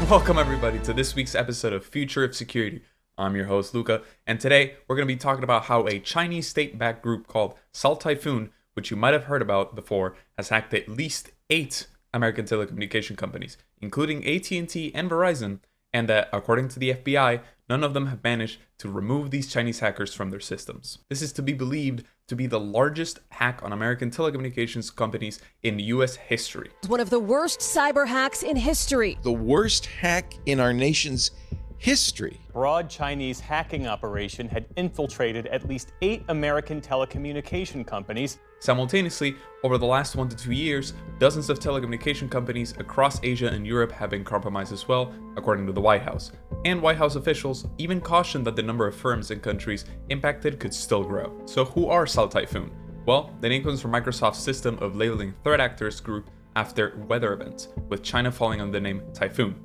Welcome everybody to this week's episode of Future of Security. I'm your host Luca, and today we're going to be talking about how a Chinese state-backed group called Salt Typhoon, which you might have heard about before, has hacked at least 8 American telecommunication companies, including AT&T and Verizon, and that, according to the FBI, none of them have managed to remove these Chinese hackers from their systems. This is to be believed to be the largest hack on American telecommunications companies in US history. One of the worst cyber hacks in history. The worst hack in our nation's history. Broad Chinese hacking operation had infiltrated at least 8 American telecommunication companies. Simultaneously, over the last 1 to 2 years, dozens of telecommunication companies across Asia and Europe have been compromised as well, according to the White House. And White House officials even cautioned that the number of firms and countries impacted could still grow. So who are Salt Typhoon? Well, the name comes from Microsoft's system of labeling threat actors group after weather events, with China falling under the name Typhoon.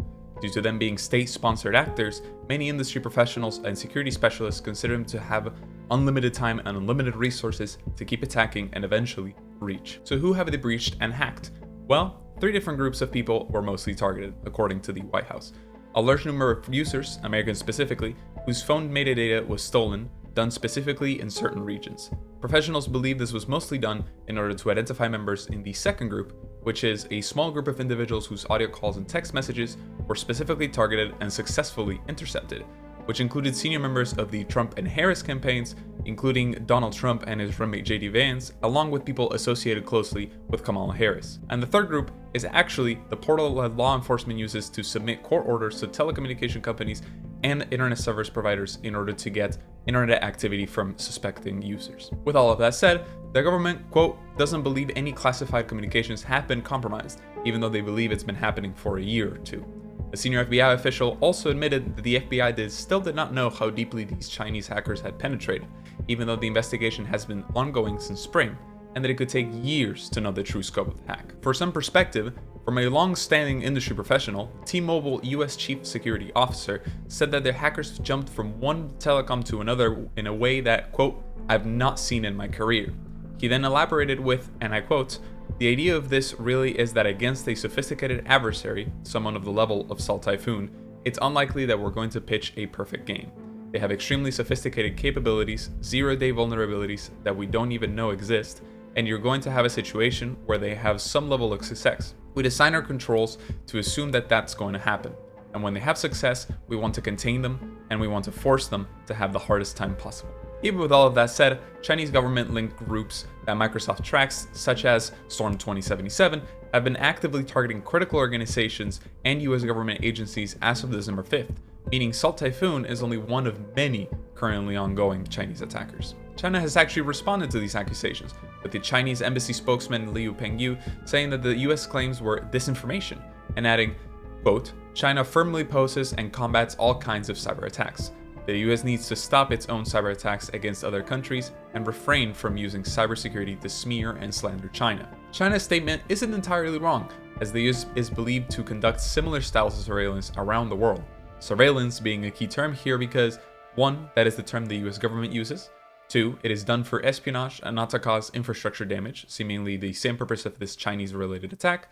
Due to them being state-sponsored actors, many industry professionals and security specialists consider them to have unlimited time and unlimited resources to keep attacking and eventually breach. So who have they breached and hacked? Well, 3 different groups of people were mostly targeted, according to the White House. A large number of users, Americans specifically, whose phone metadata was stolen, done specifically in certain regions. Professionals believe this was mostly done in order to identify members in the second group, which is a small group of individuals whose audio calls and text messages were specifically targeted and successfully intercepted, which included senior members of the Trump and Harris campaigns, including Donald Trump and his roommate J.D. Vance, along with people associated closely with Kamala Harris. And the third group is actually the portal that law enforcement uses to submit court orders to telecommunication companies and internet service providers in order to get internet activity from suspecting users. With all of that said, the government, quote, doesn't believe any classified communications have been compromised, even though they believe it's been happening for a year or 2. A senior FBI official also admitted that the FBI still did not know how deeply these Chinese hackers had penetrated, even though the investigation has been ongoing since spring, and that it could take years to know the true scope of the hack. For some perspective, from a long-standing industry professional, T-Mobile US Chief Security Officer said that their hackers jumped from one telecom to another in a way that, quote, I've not seen in my career. He then elaborated with, and I quote, the idea of this really is that against a sophisticated adversary, someone of the level of Salt Typhoon, it's unlikely that we're going to pitch a perfect game. They have extremely sophisticated capabilities, zero-day vulnerabilities that we don't even know exist, and you're going to have a situation where they have some level of success. We design our controls to assume that that's going to happen. And when they have success, we want to contain them, and we want to force them to have the hardest time possible. Even with all of that said, Chinese government-linked groups that Microsoft tracks, such as Storm 2077, have been actively targeting critical organizations and US government agencies as of December 5th, meaning Salt Typhoon is only one of many currently ongoing Chinese attackers. China has actually responded to these accusations, with the Chinese embassy spokesman Liu Pengyu saying that the US claims were disinformation, and adding, quote, China firmly opposes and combats all kinds of cyber attacks. The US needs to stop its own cyber attacks against other countries and refrain from using cybersecurity to smear and slander China. China's statement isn't entirely wrong, as the US is believed to conduct similar styles of surveillance around the world. Surveillance being a key term here because, 1, that is the term the US government uses, 2, it is done for espionage and not to cause infrastructure damage, seemingly the same purpose of this Chinese-related attack,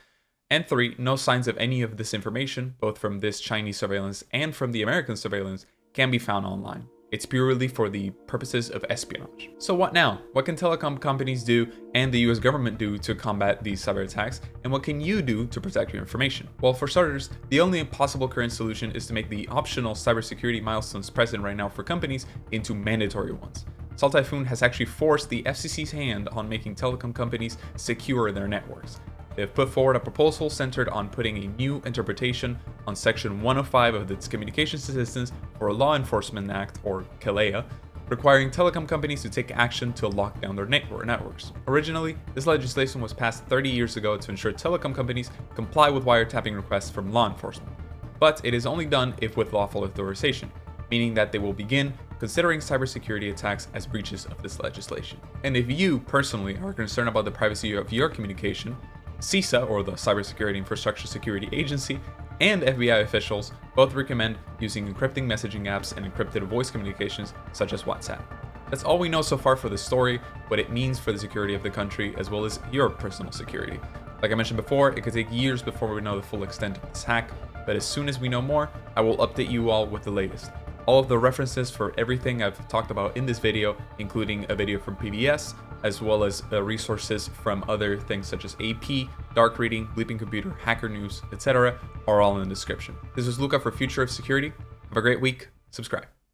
and 3, no signs of any of this information, both from this Chinese surveillance and from the American surveillance, can be found online. It's purely for the purposes of espionage. So what now? What can telecom companies do and the US government do to combat these cyber attacks? And what can you do to protect your information? Well, for starters, the only possible current solution is to make the optional cybersecurity milestones present right now for companies into mandatory ones. Salt Typhoon has actually forced the FCC's hand on making telecom companies secure their networks. They have put forward a proposal centered on putting a new interpretation on Section 105 of the Communications Assistance for Law Enforcement Act, or CALEA, requiring telecom companies to take action to lock down their networks. Originally, this legislation was passed 30 years ago to ensure telecom companies comply with wiretapping requests from law enforcement. But it is only done if with lawful authorization, meaning that they will begin considering cybersecurity attacks as breaches of this legislation. And if you personally are concerned about the privacy of your communication, CISA, or the Cybersecurity Infrastructure Security Agency, and FBI officials both recommend using encrypting messaging apps and encrypted voice communications such as WhatsApp. That's all we know so far for this story, what it means for the security of the country, as well as your personal security. Like I mentioned before, it could take years before we know the full extent of this hack, but as soon as we know more, I will update you all with the latest. All of the references for everything I've talked about in this video, including a video from PBS, as well as resources from other things such as AP, Dark Reading, Bleeping Computer, Hacker News, etc., are all in the description. This is Luca for Future of Security. Have a great week. Subscribe.